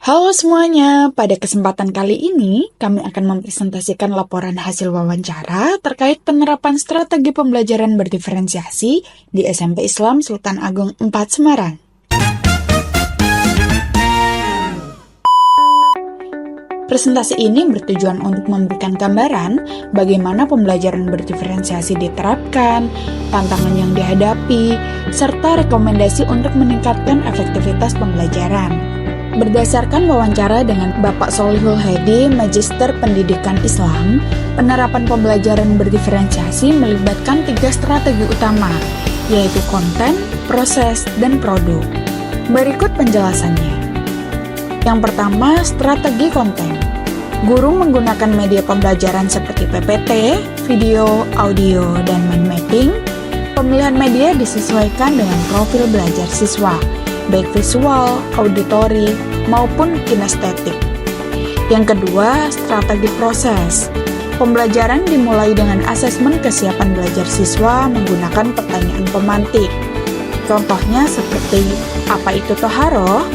Halo semuanya, pada kesempatan kali ini kami akan mempresentasikan laporan hasil wawancara terkait penerapan strategi pembelajaran berdiferensiasi di SMP Islam Sultan Agung 4 Semarang. Presentasi ini bertujuan untuk memberikan gambaran bagaimana pembelajaran berdiferensiasi diterapkan, tantangan yang dihadapi, serta rekomendasi untuk meningkatkan efektivitas pembelajaran. Berdasarkan wawancara dengan Bapak Solihul Hedi, Magister Pendidikan Islam, penerapan pembelajaran berdiferensiasi melibatkan 3 strategi utama, yaitu konten, proses, dan produk. Berikut penjelasannya. Yang pertama, strategi konten. Guru menggunakan media pembelajaran seperti PPT, video, audio, dan mind mapping. Pemilihan media disesuaikan dengan profil belajar siswa, baik visual, auditori, maupun kinestetik. Yang kedua, strategi proses. Pembelajaran dimulai dengan asesmen kesiapan belajar siswa menggunakan pertanyaan pemantik. Contohnya seperti, apa itu toharoh?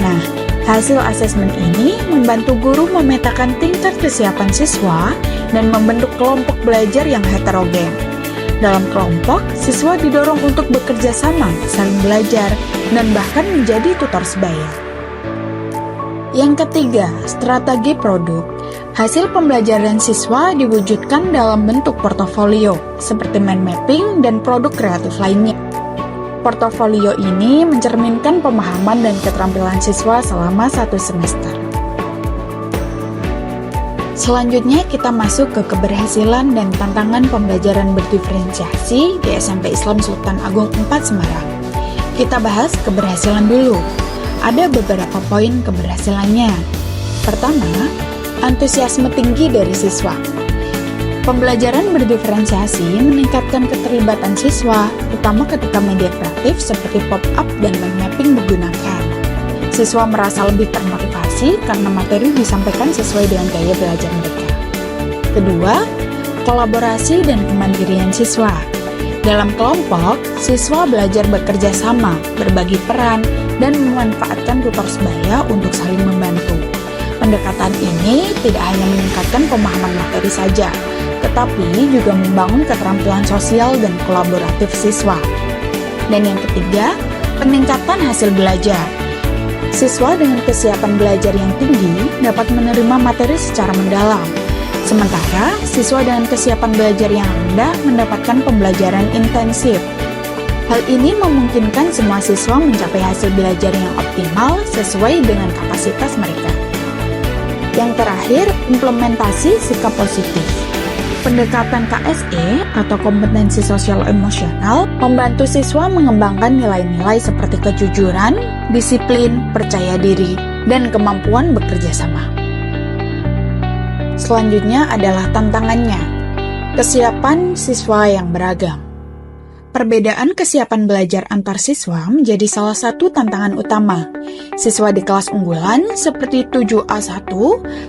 Nah, hasil asesmen ini membantu guru memetakan tingkat kesiapan siswa dan membentuk kelompok belajar yang heterogen. Dalam kelompok, siswa didorong untuk bekerja sama, saling belajar, dan bahkan menjadi tutor sebaya. Yang ketiga, strategi produk. Hasil pembelajaran siswa diwujudkan dalam bentuk portofolio, seperti mind mapping dan produk kreatif lainnya. Portofolio ini mencerminkan pemahaman dan keterampilan siswa selama 1 semester. Selanjutnya kita masuk ke keberhasilan dan tantangan pembelajaran berdiferensiasi di SMP Islam Sultan Agung 4 Semarang. Kita bahas keberhasilan dulu. Ada beberapa poin keberhasilannya. Pertama, antusiasme tinggi dari siswa. Pembelajaran berdiferensiasi meningkatkan keterlibatan siswa, terutama ketika media kreatif seperti pop-up dan mind mapping digunakan. Siswa merasa lebih termotivasi karena materi disampaikan sesuai dengan gaya belajar mereka. Kedua, kolaborasi dan kemandirian siswa. Dalam kelompok, siswa belajar bekerja sama, berbagi peran, dan memanfaatkan tutor sebaya untuk saling membantu. Pendekatan ini tidak hanya meningkatkan pemahaman materi saja, tetapi juga membangun keterampilan sosial dan kolaboratif siswa. Dan yang ketiga, peningkatan hasil belajar. Siswa dengan kesiapan belajar yang tinggi dapat menerima materi secara mendalam, sementara siswa dengan kesiapan belajar yang rendah mendapatkan pembelajaran intensif. Hal ini memungkinkan semua siswa mencapai hasil belajar yang optimal sesuai dengan kapasitas mereka. Yang terakhir, implementasi sikap positif. Pendekatan KSE atau kompetensi sosial emosional membantu siswa mengembangkan nilai-nilai seperti kejujuran, disiplin, percaya diri, dan kemampuan bekerja sama. Selanjutnya adalah tantangannya. Kesiapan siswa yang beragam. Perbedaan kesiapan belajar antar siswa menjadi salah satu tantangan utama. Siswa di kelas unggulan seperti 7A1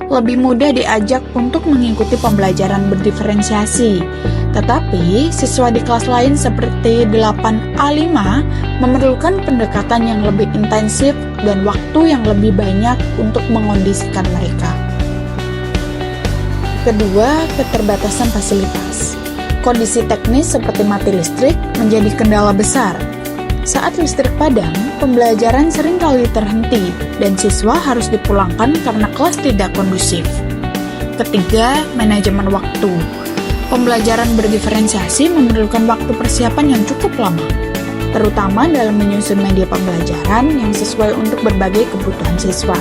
lebih mudah diajak untuk mengikuti pembelajaran berdiferensiasi. Tetapi, siswa di kelas lain seperti 8A5 memerlukan pendekatan yang lebih intensif dan waktu yang lebih banyak untuk mengondisikan mereka. Kedua, keterbatasan fasilitas. Kondisi teknis seperti mati listrik menjadi kendala besar. Saat listrik padam, pembelajaran seringkali terhenti dan siswa harus dipulangkan karena kelas tidak kondusif. Ketiga, manajemen waktu. Pembelajaran berdiferensiasi memerlukan waktu persiapan yang cukup lama, terutama dalam menyusun media pembelajaran yang sesuai untuk berbagai kebutuhan siswa.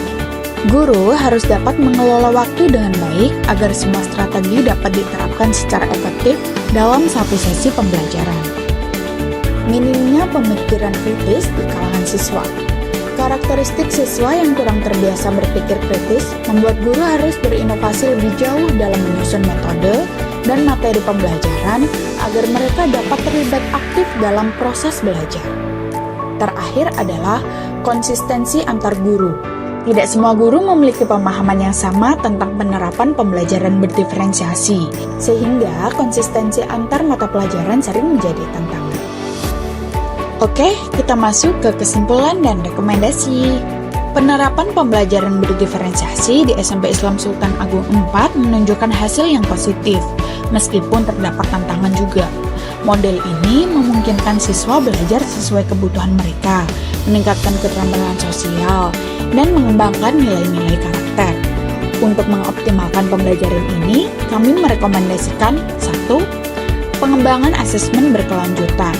Guru harus dapat mengelola waktu dengan baik agar semua strategi dapat diterapkan secara efektif dalam satu sesi pembelajaran. Minimnya pemikiran kritis di kalangan siswa. Karakteristik siswa yang kurang terbiasa berpikir kritis membuat guru harus berinovasi lebih jauh dalam menyusun metode dan materi pembelajaran agar mereka dapat terlibat aktif dalam proses belajar. Terakhir adalah konsistensi antar guru. Tidak semua guru memiliki pemahaman yang sama tentang penerapan pembelajaran berdiferensiasi, sehingga konsistensi antar mata pelajaran sering menjadi tantangan. Oke, kita masuk ke kesimpulan dan rekomendasi. Penerapan pembelajaran berdiferensiasi di SMP Islam Sultan Agung 4 menunjukkan hasil yang positif, meskipun terdapat tantangan juga. Model ini memungkinkan siswa belajar sesuai kebutuhan mereka, meningkatkan keterampilan sosial, dan mengembangkan nilai-nilai karakter. Untuk mengoptimalkan pembelajaran ini, kami merekomendasikan 1. Pengembangan asesmen berkelanjutan.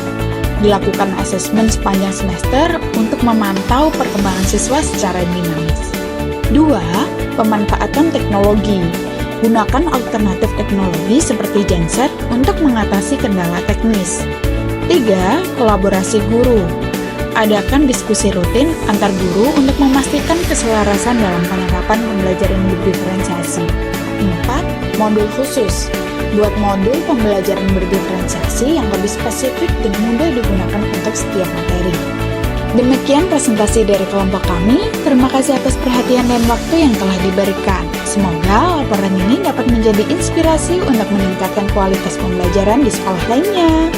Dilakukan asesmen sepanjang semester untuk memantau perkembangan siswa secara dinamis. 2. Pemanfaatan teknologi. Gunakan alternatif teknologi seperti genset untuk mengatasi kendala teknis. 3. Kolaborasi guru. Adakan diskusi rutin antar guru untuk memastikan keselarasan dalam penerapan pembelajaran berdiferensiasi. 4. Modul khusus. Buat modul pembelajaran berdiferensiasi yang lebih spesifik dan mudah digunakan untuk setiap materi. Demikian presentasi dari kelompok kami. Terima kasih atas perhatian dan waktu yang telah diberikan. Semoga laporan ini dapat menjadi inspirasi untuk meningkatkan kualitas pembelajaran di sekolah lainnya.